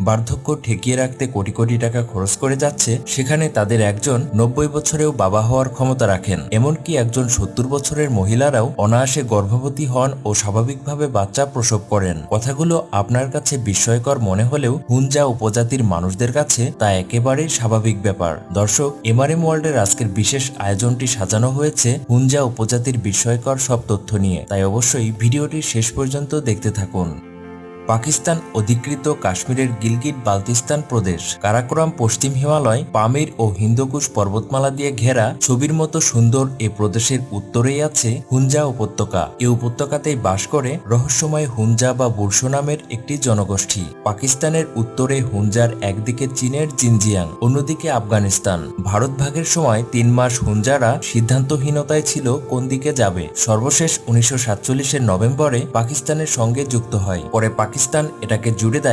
বার্ধক্য ঠেকিয়ে রাখতে কোটি কোটি টাকা খরচ করে যাচ্ছে, সেখানে তাদের একজন 90 বছরেও বাবা হওয়ার ক্ষমতা রাখেন। এমনকি একজন 70 বছরের মহিলারাও অনায়াসে গর্ভবতী হন ও স্বাভাবিকভাবে বাচ্চা প্রসব করেন। কথাগুলো আপনার কাছে বিস্ময়কর মনে হলেও হুঞ্জা উপজাতির মানুষদের কাছে তা একেবারেই স্বাভাবিক ব্যাপার। দর্শক, এমআরএম ওয়ার্ল্ডের আজকের বিশেষ আয়োজনটি সাজানো হয়েছে হুঞ্জা উপজাতির বিস্ময়কর সব তথ্য নিয়ে, তাই অবশ্যই ভিডিওটি শেষ পর্যন্ত দেখতে থাকুন। পাকিস্তান অধিকৃত কাশ্মীরের গিলগিট বালতিস্তান প্রদেশ, কারাকোরাম পশ্চিম হিমালয়, পামির ও হিন্দুকুশ পর্বতমালা দিয়ে ঘেরা ছবির মতো সুন্দর এ প্রদেশের উত্তরেই আছে হুঞ্জা উপত্যকা। এই উপত্যকাতেই বাস করে রহস্যময় হুঞ্জা বা বুরশো নামের একটি জনগোষ্ঠী। পাকিস্তানের উত্তরে হুঞ্জার একদিকে চীনের জিনজিয়াং, অন্যদিকে আফগানিস্তান। ভারত ভাগের সময় 3 মাস হুঞ্জারা সিদ্ধান্তহীনতায় ছিল কোন দিকে যাবে। সর্বশেষ 1947-এর নভেম্বরে পাকিস্তানের সঙ্গে যুক্ত হয়। পরে পাকিস্তান এটাকে জুড়ে দেয়